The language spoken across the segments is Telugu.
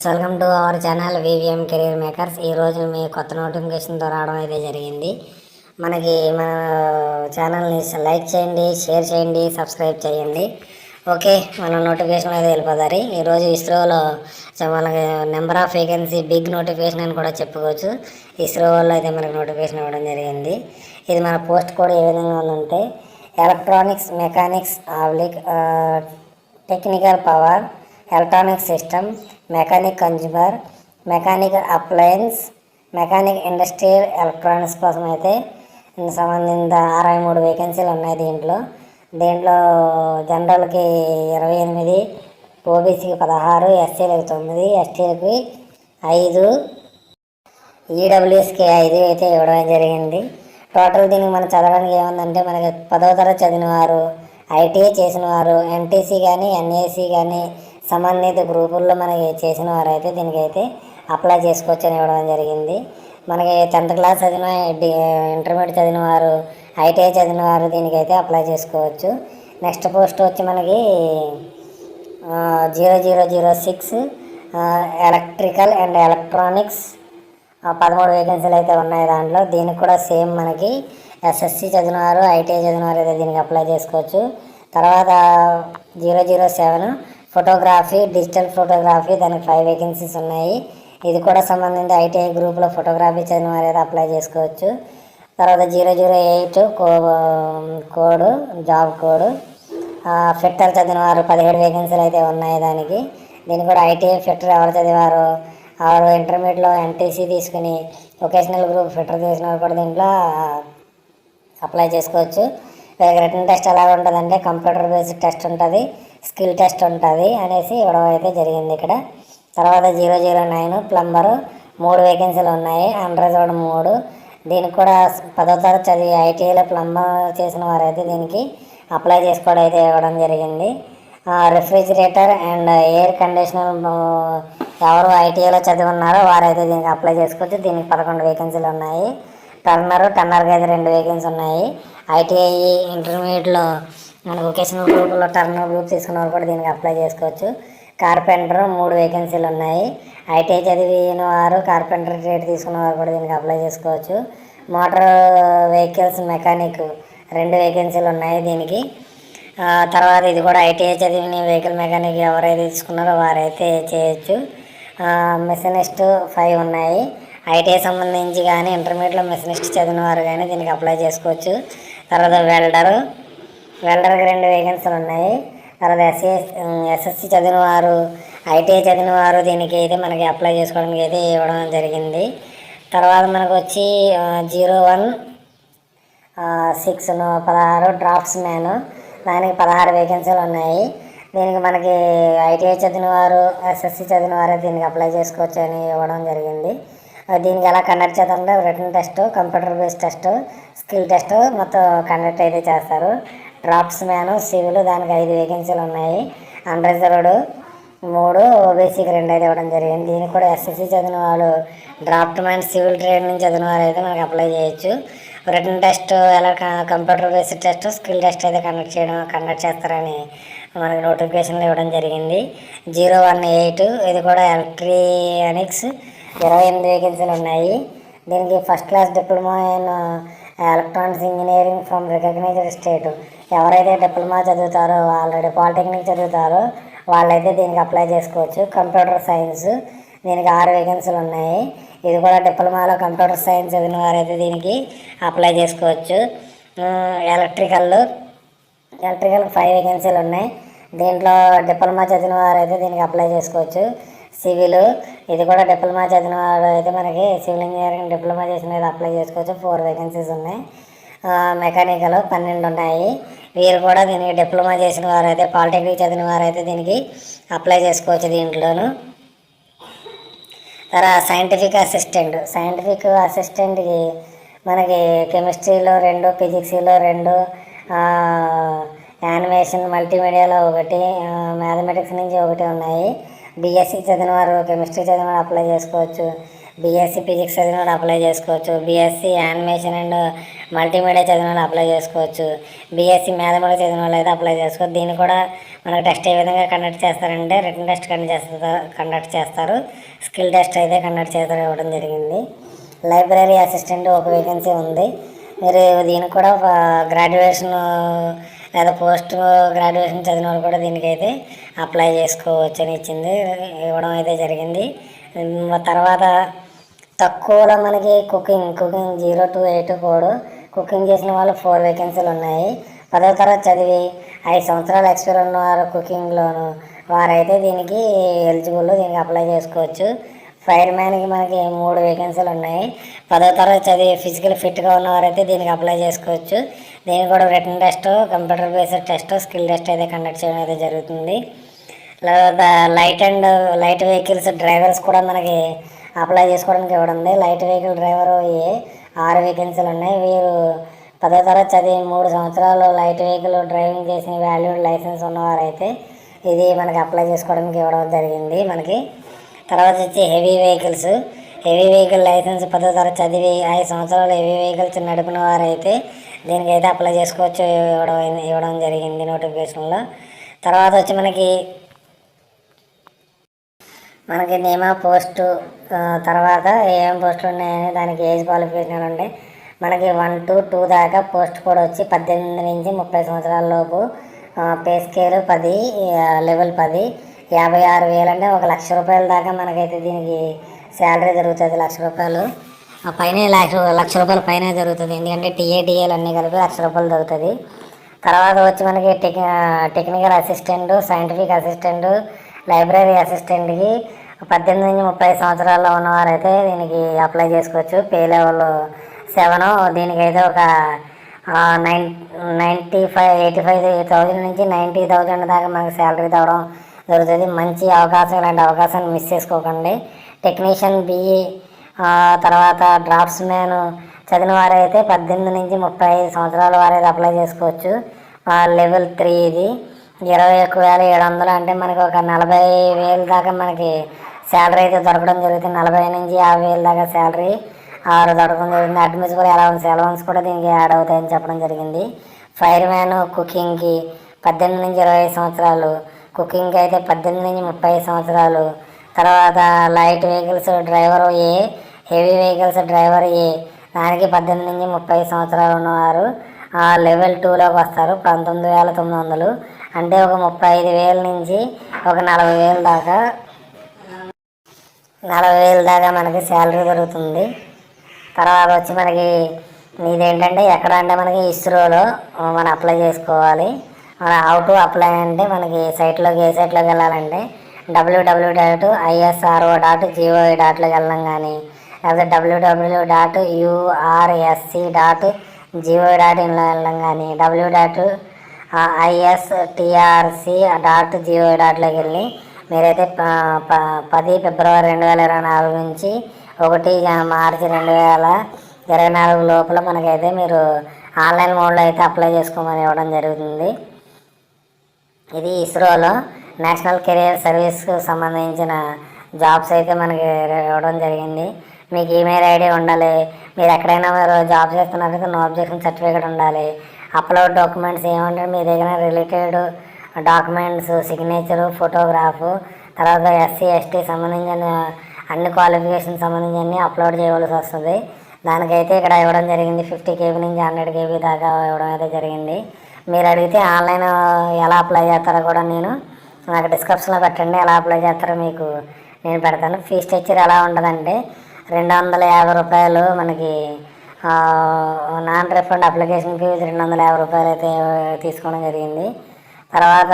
Welcome to our channel VVM career makers. ఈరోజు మీ కొత్త నోటిఫికేషన్తో రావడం అయితే జరిగింది. మన ఛానల్ని లైక్ చేయండి, షేర్ చేయండి, సబ్స్క్రైబ్ చేయండి. ఓకే, మన నోటిఫికేషన్ అయితే వెళ్ళిపోతారు. ఈరోజు ఇస్రోలో మనకి number of vacancy big notification అని కూడా చెప్పుకోవచ్చు. ఇస్రో వాళ్ళు అయితే మనకు నోటిఫికేషన్ ఇవ్వడం జరిగింది. ఇది మన పోస్ట్ కూడా ఏ విధంగా ఉందంటే electronics mechanics technical power, electronic system, mechanic consumer, mechanical appliance, mechanic industrial electronics కోసం అయితే సంబంధించిన 63 వేకెన్సీలు ఉన్నాయి. దీంట్లో జనరల్కి 28, ఓబీసీకి 16, ఎస్సీలకు 9, ఎస్టీలకి 5, ఈడబ్ల్యూఎస్కి 5 అయితే ఇవ్వడం జరిగింది. టోటల్ దీనికి మనం చదవడానికి ఏముందంటే మనకి 10వ తరగతి చదివిన వారు, ఐటీఐ చేసిన వారు, ఎన్టీసీ కానీ ఎన్ఏసీ కానీ సంబంధిత గ్రూపుల్లో మనకి చేసిన వారు అయితే దీనికైతే అప్లై చేసుకోవచ్చు అని ఇవ్వడం జరిగింది. మనకి 10th క్లాస్ చదివిన, ఇంటర్మీడియట్ చదివిన వారు, ఐటీఐ చదివిన వారు దీనికైతే అప్లై చేసుకోవచ్చు. నెక్స్ట్ పోస్ట్ వచ్చి మనకి 0006 ఎలక్ట్రికల్ అండ్ ఎలక్ట్రానిక్స్ 13 వేకెన్సీలు అయితే ఉన్నాయి. దీనికి కూడా సేమ్ మనకి ఎస్ఎస్సి చదివిన వారు, ఐటీఐ చదివిన వారు అయితే దీనికి అప్లై చేసుకోవచ్చు. తర్వాత 007 ఫోటోగ్రఫీ, డిజిటల్ ఫోటోగ్రఫీ, దానికి 5 వేకెన్సీస్ ఉన్నాయి. ఇది కూడా సంబంధించి ఐటీఐ గ్రూప్లో ఫోటోగ్రఫీ చదివిన వారు అయితే అప్లై చేసుకోవచ్చు. తర్వాత 008 కోడ్, జాబ్ కోడ్, ఫిట్టర్ చదివిన వారు 17 వేకెన్సీలు అయితే ఉన్నాయి. దీనికి కూడా ఐటీఐ ఫిట్టర్ ఎవరు చదివారో వారు ఇంటర్మీడియట్లో ఎన్టీసీ తీసుకుని వొకేషనల్ గ్రూప్ ఫిట్టర్ చేసిన వారు కూడా దీంట్లో అప్లై చేసుకోవచ్చు. రిటర్న్ టెస్ట్ ఎలా ఉంటుందంటే కంప్యూటర్ బేస్డ్ టెస్ట్ ఉంటుంది, స్కిల్ టెస్ట్ ఉంటుంది అనేసి ఇవ్వడం అయితే జరిగింది ఇక్కడ. తర్వాత 009 ప్లంబరు 3 వేకెన్సీలు ఉన్నాయి, అన్రిజర్వ్డ్ 3. దీనికి కూడా 10వ తరగతి చదివి ఐటీఐలో ప్లంబర్ చేసిన వారైతే దీనికి అప్లై చేసుకోవడం అయితే ఇవ్వడం జరిగింది. రిఫ్రిజిరేటర్ అండ్ ఎయిర్ కండిషనర్ ఎవరు ఐటీఐలో చదివి ఉన్నారో వారైతే దీనికి అప్లై చేసుకోవచ్చు. దీనికి 11 వేకెన్సీలు ఉన్నాయి. టర్నర్కి అయితే 2 వేకెన్సీ ఉన్నాయి. ఐటీఐ ఇంటర్మీడియట్లో మన వొకేషనల్ గ్రూప్లో టర్నర్ గ్రూప్ తీసుకున్న వాళ్ళు కూడా దీనికి అప్లై చేసుకోవచ్చు. కార్పెంటర్ 3 వేకెన్సీలు ఉన్నాయి. ఐటీఐ చదివిన వారు, కార్పెంటర్ ట్రేడ్ తీసుకున్న వారు కూడా దీనికి అప్లై చేసుకోవచ్చు. మోటార్ వెహికల్స్ మెకానిక్ 2 వేకెన్సీలు ఉన్నాయి దీనికి. తర్వాత ఇది కూడా ఐటీఐ చదివిన వెహికల్ మెకానిక్ ఎవరైతే తీసుకున్నారో వారైతే చేయొచ్చు. మెషనిస్ట్ 5 ఉన్నాయి. ఐటీఐ సంబంధించి కానీ ఇంటర్మీడియట్లో మెషనిస్ట్ చదివిన వారు కానీ దీనికి అప్లై చేసుకోవచ్చు. తర్వాత వెల్డర్కి 2 వేకెన్సీలు ఉన్నాయి. తర్వాత ఎస్ఎస్సి చదివిన వారు, ఐటీఐ చదివిన వారు దీనికి అయితే మనకి అప్లై చేసుకోవడానికి అయితే ఇవ్వడం జరిగింది. తర్వాత మనకు వచ్చి 016 డ్రాఫ్ట్స్ మ్యాన్, దానికి 16 వేకెన్సీలు ఉన్నాయి. దీనికి మనకి ఐటీఐ చదివిన వారు, ఎస్ఎస్సి చదివిన వారు దీనికి అప్లై చేసుకోవచ్చు అని ఇవ్వడం జరిగింది. దీనికి ఎలా కండక్ట్ చేస్తారంటే return test, computer based test, skill test మొత్తం కండక్ట్ అయితే చేస్తారు. డ్రాఫ్ట్స్ మ్యాన్ సివిల్ దానికి 5 వేకెన్సీలు ఉన్నాయి. అన్రిజర్వ్డ్ 3, ఓబీసీకి 2 అయితే ఇవ్వడం జరిగింది. దీనికి కూడా ఎస్ఎస్సి చదివిన వాళ్ళు, డ్రాఫ్ట్ మ్యాన్ సివిల్ ట్రేడ్ నుంచి చదివిన వారు అయితే మనకి అప్లై చేయొచ్చు. రిటర్న్ టెస్ట్ ఎలా computer based test, skill test అయితే కండక్ట్ చేస్తారని మనకి నోటిఫికేషన్లో ఇవ్వడం జరిగింది. 018 ఇది కూడా ఎలక్ట్రానిక్స్ 28 వేకెన్సీలు ఉన్నాయి. దీనికి first class diploma in electronics engineering from recognized state ఎవరైతే డిప్లొమా చదువుతారో, ఆల్రెడీ పాలిటెక్నిక్ చదువుతారో వాళ్ళైతే దీనికి అప్లై చేసుకోవచ్చు. కంప్యూటర్ సైన్స్ దీనికి 6 వేకెన్సీలు ఉన్నాయి. ఇది కూడా డిప్లొమాలో కంప్యూటర్ సైన్స్ చదివిన వారైతే దీనికి అప్లై చేసుకోవచ్చు. ఎలక్ట్రికల్కి 5 వేకెన్సీలు ఉన్నాయి. దీంట్లో డిప్లొమా చదివిన వారైతే దీనికి అప్లై చేసుకోవచ్చు. సివిల్ ఇది కూడా డిప్లొమా చదివిన వారు అయితే మనకి సివిల్ ఇంజనీరింగ్ డిప్లొమా చేసిన వారు అప్లై చేసుకోవచ్చు. 4 వేకెన్సీస్ ఉన్నాయి. మెకానికల్ 12 ఉన్నాయి. వీరు కూడా దీనికి డిప్లొమా చేసిన వారు అయితే, పాలిటెక్నిక్ చదివిన వారు అయితే దీనికి అప్లై చేసుకోవచ్చు దీంట్లోనూ. తర్వాత సైంటిఫిక్ అసిస్టెంట్కి మనకి కెమిస్ట్రీలో 2, ఫిజిక్స్లో 2, యానిమేషన్ మల్టీమీడియాలో 1, మ్యాథమెటిక్స్ నుంచి 1 ఉన్నాయి. బీఎస్సీ చదివిన వారు, కెమిస్ట్రీ చదివిన వారు అప్లై చేసుకోవచ్చు. బీఎస్సీ ఫిజిక్స్ చదివిన వాళ్ళు అప్లై చేసుకోవచ్చు, బీఎస్సీ యానిమేషన్ అండ్ మల్టీమీడియా చదివిన వాళ్ళు అప్లై చేసుకోవచ్చు, బీఎస్సీ మ్యాథమెటిక్స్ చదివిన వాళ్ళు అయితే అప్లై చేసుకోవచ్చు. దీన్ని కూడా మనకు టెస్ట్ ఏ విధంగా కండక్ట్ చేస్తారంటే రిటన్ టెస్ట్ కండక్ట్ చేస్తారు, స్కిల్ టెస్ట్ అయితే కండక్ట్ చేస్తారు ఇవ్వడం జరిగింది. లైబ్రరీ అసిస్టెంట్ ఒక వేకెన్సీ ఉంది. మీరు దీనికి కూడా గ్రాడ్యుయేషన్ లేదా పోస్ట్ గ్రాడ్యుయేషన్ చదివిన వాళ్ళు కూడా దీనికైతే అప్లై చేసుకోవచ్చు అని ఇవ్వడం అయితే జరిగింది. తర్వాత తక్కువలో మనకి కుకింగ్ 0 to 8 కోడ్ కుకింగ్ చేసిన వాళ్ళు 4 వేకెన్సీలు ఉన్నాయి. 10వ తరగతి చదివి 5 సంవత్సరాల ఎక్స్పీరియన్స్ ఉన్నవారు కుకింగ్లోను వారైతే దీనికి ఎలిజిబుల్, దీనికి అప్లై చేసుకోవచ్చు. ఫైర్ మ్యాన్కి మనకి 3 వేకెన్సీలు ఉన్నాయి. 10వ తరగతి చదివి ఫిజికల్ ఫిట్గా ఉన్నవారైతే దీనికి అప్లై చేసుకోవచ్చు. దీనికి కూడా written test, computer based test, skill test అయితే కండక్ట్ చేయడం అయితే జరుగుతుంది. లైట్ వెహికల్స్ డ్రైవర్స్ కూడా మనకి అప్లై చేసుకోవడానికి ఇవ్వడం ఉంది. లైట్ వెహికల్ డ్రైవర్ 6 వేకెన్సీలు ఉన్నాయి. వీరు 10వ తరగతి చదివి 3 సంవత్సరాలు లైట్ వెహికల్ డ్రైవింగ్ చేసిన వాల్యూడ్ లైసెన్స్ ఉన్నవారైతే ఇది మనకి అప్లై చేసుకోవడానికి ఇవ్వడం జరిగింది మనకి. తర్వాత వచ్చి హెవీ వెహికల్ లైసెన్స్ 10వ తరగతి చదివి 5 సంవత్సరాలు హెవీ వెహికల్స్ నడిపిన వారైతే దీనికైతే అప్లై చేసుకోవచ్చు ఇవ్వడం జరిగింది నోటిఫికేషన్లో. తర్వాత వచ్చి మనకి నేమ్ ఆఫ్ పోస్టు, తర్వాత ఏం పోస్టులు ఉన్నాయని దానికి ఏజ్ క్వాలిఫికేషన్ ఉంటాయి. మనకి 1 to 2 దాకా పోస్ట్ కూడా వచ్చి 18 నుంచి 30 సంవత్సరాల లోపు, పే స్కేల్ 10, లెవెల్ 10, 56,000 అంటే 1,00,000 రూపాయల దాకా మనకైతే దీనికి శాలరీ జరుగుతుంది. 1,00,000 రూపాయలు పైన, 1,00,000 రూపాయల పైన జరుగుతుంది. ఎందుకంటే టీఏలు అన్నీ కలిపి 1,00,000 రూపాయలు దొరుకుతుంది. తర్వాత వచ్చి మనకి technical assistant, scientific assistant, library అసిస్టెంట్కి 18 నుంచి 30 సంవత్సరాల్లో ఉన్నవారైతే దీనికి అప్లై చేసుకోవచ్చు. పే లెవెల్ 7, దీనికైతే ఒక 85,000 నుంచి 90,000 దాకా మనకి శాలరీ తేవడం జరుగుతుంది. మంచి అవకాశం, ఇలాంటి అవకాశాన్ని మిస్ చేసుకోకండి. టెక్నీషియన్ BE, తర్వాత డ్రాఫ్ట్స్ మ్యాన్ చదివిన వారైతే 18 నుంచి 35 సంవత్సరాల వారైతే అప్లై చేసుకోవచ్చు. లెవెల్ 3 ఇది 21,700 అంటే మనకి ఒక 40,000 దాకా మనకి శాలరీ అయితే దొరకడం జరుగుతుంది. 40,000 నుంచి 50,000 దాకా శాలరీ దొరకడం జరిగింది. అడ్మిసిబుల్ అలవన్స్ కూడా దీనికి యాడ్ అవుతాయని చెప్పడం జరిగింది. ఫైర్ మ్యాన్ కుకింగ్కి 18 నుంచి 25 సంవత్సరాలు, కుకింగ్కి అయితే 18 నుంచి 30 సంవత్సరాలు. తర్వాత light vehicles driver A, heavy vehicles driver A దానికి 18 నుంచి 30 సంవత్సరాలు ఉన్నవారు లెవెల్ 2లోకి వస్తారు. 19,900 అంటే ఒక 35,000 నుంచి ఒక 40,000 దాకా మనకి శాలరీ దొరుకుతుంది. తర్వాత వచ్చి మనకి ఇదేంటంటే ఎక్కడ అంటే మనకి ఇస్రోలో మనం అప్లై చేసుకోవాలి. హౌ టు అప్లై అంటే మనకి ఏ సైట్లోకి వెళ్ళాలంటే www.isro.gov.లోకి వెళ్ళడం కానీ, లేకపోతే www.urs.gov.inలో వెళ్ళడం కానీ, www.istrc.gov.లోకి వెళ్ళి మీరైతే 10 ఫిబ్రవరి 2024 నుంచి 1 మార్చి 2024 లోపల మనకైతే మీరు ఆన్లైన్ మోడ్లో అయితే అప్లై చేసుకోమని ఇవ్వడం జరుగుతుంది. ఇది ఇస్రోలో నేషనల్ కెరియర్ సర్వీస్కు సంబంధించిన జాబ్స్ అయితే మనకి ఇవ్వడం జరిగింది. మీకు ఈమెయిల్ ఐడి ఉండాలి. మీరు ఎక్కడైనా మీరు జాబ్ చేస్తున్నారంటే నో అబ్జెక్షన్ సర్టిఫికేట్ ఉండాలి. అప్లోడ్ డాక్యుమెంట్స్ ఏమంటే మీ దగ్గర రిలేటెడ్ డాక్యుమెంట్స్, సిగ్నేచరు, ఫోటోగ్రాఫు, తర్వాత SC ST సంబంధించిన అన్ని క్వాలిఫికేషన్ సంబంధించి అన్నీ అప్లోడ్ చేయవలసి వస్తుంది. దానికైతే ఇక్కడ ఇవ్వడం జరిగింది 50 KB నుంచి 100 KB దాకా ఇవ్వడం అయితే జరిగింది. మీరు అడిగితే ఆన్లైన్ ఎలా అప్లై చేస్తారో కూడా నేను నాకు డిస్క్రిప్షన్లో పెట్టండి. ఎలా అప్లై చేస్తారో మీకు నేను పెడతాను. ఫీ స్ట్రక్చర్ ఎలా ఉంటుందంటే 250 రూపాయలు మనకి నాన్ రిఫండ్ అప్లికేషన్ ఫీజు 250 రూపాయలు అయితే తీసుకోవడం జరిగింది. తర్వాత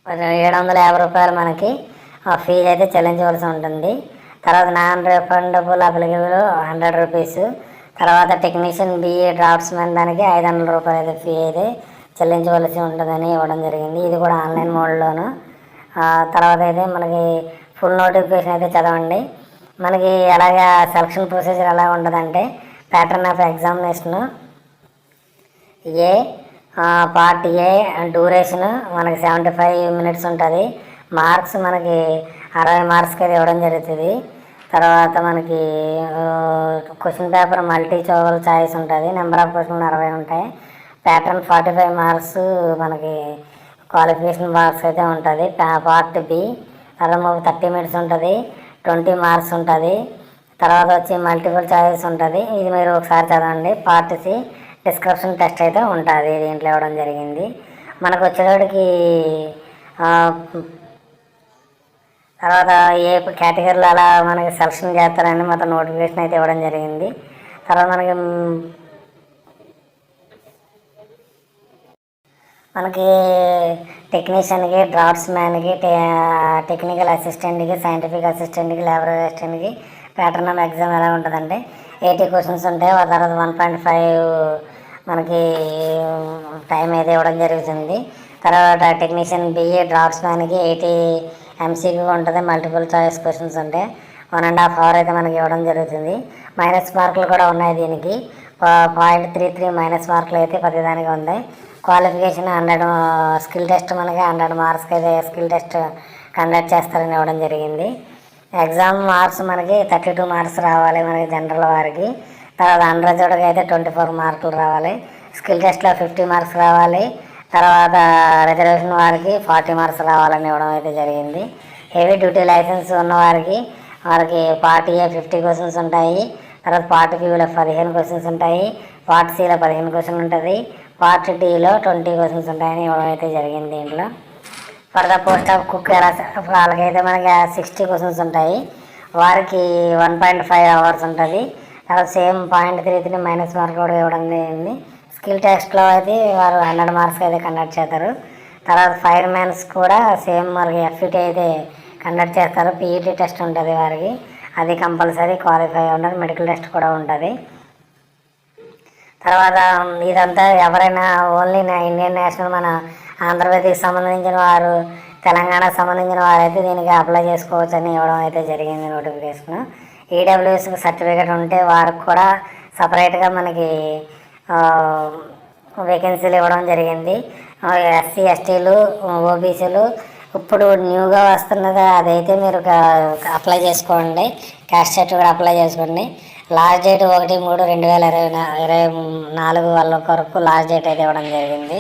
750 రూపాయలు మనకి ఫీజు అయితే చెల్లించవలసి ఉంటుంది. తర్వాత నాన్ రిఫండబుల్ అప్లికేబుల్ 100 రూపీస్. తర్వాత టెక్నీషియన్ BE డ్రాఫ్ట్స్మెన్ దానికి 500 రూపాయలు అయితే ఫీ అయితే చెల్లించవలసి ఉంటుందని ఇవ్వడం జరిగింది. ఇది కూడా ఆన్లైన్ మోడ్లోను. తర్వాత అయితే మనకి ఫుల్ నోటిఫికేషన్ అయితే చదవండి. మనకి ఎలాగా సెలక్షన్ ప్రొసీజర్ ఎలా ఉంటుందంటే pattern of examination part A duration మనకి 75 minutes ఉంటుంది. మార్క్స్ మనకి 60 మార్క్స్కి అయితే ఇవ్వడం జరుగుతుంది. తర్వాత మనకి క్వశ్చన్ పేపర్ మల్టీ చాయిస్ ఉంటుంది. నెంబర్ ఆఫ్ క్వశ్చన్లు 60 ఉంటాయి. ప్యాటర్న్ 45 మార్క్స్ మనకి క్వాలిఫికేషన్ మార్క్స్ అయితే ఉంటుంది. పార్ట్ బి తర్వాత 30 మినిట్స్ ఉంటుంది. 20 మార్క్స్ ఉంటుంది. తర్వాత వచ్చి మల్టిపుల్ చాయిస్ ఉంటుంది. ఇది మీరు ఒకసారి చదవండి. పార్ట్ సి డిస్క్రిప్షన్ టెస్ట్ అయితే ఉంటుంది. దీంట్లో ఇవ్వడం జరిగింది. మనకు వచ్చేటప్పటికి తర్వాత ఏ కేటగిరీలో అలా మనకి సెలక్షన్ చేస్తారని మొత్తం నోటిఫికేషన్ అయితే ఇవ్వడం జరిగింది. తర్వాత మనకి టెక్నీషియన్కి, డ్రాఫ్ట్స్ మ్యాన్కి, టెక్నికల్ అసిస్టెంట్కి, సైంటిఫిక్ అసిస్టెంట్కి, లేబర్ అసిస్టెంట్కి ప్యాటర్న్ ఆఫ్ ఎగ్జామ్ ఎలా ఉంటుందంటే 80 క్వశ్చన్స్ ఉంటాయి. ఆ తర్వాత 1.5 మనకి టైం అయితే ఇవ్వడం జరుగుతుంది. తర్వాత టెక్నీషియన్ బిఏ డ్రాఫ్ట్స్ మ్యాన్కి 80 ఎంసీక్యూ ఉంటుంది. మల్టిపుల్ చాయిస్ క్వశ్చన్స్ ఉంటాయి. 1.5 అవర్ అయితే మనకి ఇవ్వడం జరుగుతుంది. మైనస్ మార్కులు కూడా ఉన్నాయి. దీనికి 0.33 మైనస్ మార్కులు అయితే ప్రతిదానికి ఉన్నాయి. క్వాలిఫికేషన్ 100 స్కిల్ టెస్ట్ మనకి 100 మార్క్స్కి అయితే స్కిల్ టెస్ట్ కండక్ట్ చేస్తారని ఇవ్వడం జరిగింది. ఎగ్జామ్ మార్క్స్ మనకి 32 మార్క్స్ రావాలి మనకి జనరల్ వారికి. తర్వాత అన్రిజర్వ్డ్కి అయితే 24 మార్కులు రావాలి. స్కిల్ టెస్ట్లో 50 మార్క్స్ రావాలి. తర్వాత రిజర్వేషన్ వారికి 40 మార్క్స్ రావాలని ఇవ్వడం అయితే జరిగింది. హెవీ డ్యూటీ లైసెన్స్ ఉన్న వారికి పార్ట్ ఏ 50 క్వశ్చన్స్ ఉంటాయి. తర్వాత పార్ట్ బిలో 15 క్వశ్చన్స్ ఉంటాయి. పార్ట్ సిలో 15 క్వశ్చన్ ఉంటుంది. పార్ట్ డిలో 20 క్వశ్చన్స్ ఉంటాయని ఇవ్వడం అయితే జరిగింది. దీంట్లో for the post of cook వాళ్ళకైతే మనకి 60 క్వశ్చన్స్ ఉంటాయి. వారికి 1.5 అవర్స్ ఉంటుంది. తర్వాత సేమ్ 0.33 మైనస్ మార్క్ కూడా ఇవ్వడం జరిగింది. స్కిల్ టెస్ట్లో అయితే వారు 100 మార్క్స్ అయితే కండక్ట్ చేస్తారు. తర్వాత ఫైర్ మ్యాన్స్ కూడా సేమ్ మనకి ఎఫ్ఈటీ అయితే కండక్ట్ చేస్తారు. పీఈటీ టెస్ట్ ఉంటుంది వారికి, అది కంపల్సరీ క్వాలిఫై ఉంటుంది. మెడికల్ టెస్ట్ కూడా ఉంటుంది. తర్వాత ఇదంతా ఎవరైనా ఓన్లీ ఇండియన్ నేషనల్ మన ఆంధ్రప్రదేశ్కి సంబంధించిన వారు, తెలంగాణకు సంబంధించిన వారైతే దీనికి అప్లై చేసుకోవచ్చు అని ఇవ్వడం అయితే జరిగింది నోటిఫికేషన్. ఈడబ్ల్యూఎస్కి సర్టిఫికేట్ ఉంటే వారికి కూడా సపరేట్గా మనకి వేకెన్సీలు ఇవ్వడం జరిగింది. ఎస్సీ ఎస్టీలు ఓబీసీలు ఇప్పుడు న్యూగా వస్తున్నది అదైతే మీరు అప్లై చేసుకోండి. క్యాస్ట్ సర్టిఫికేట్ అప్లై చేసుకోండి. లాస్ట్ డేట్ 1/3/2024 వాళ్ళ వరకు లాస్ట్ డేట్ అయితే ఇవ్వడం జరిగింది.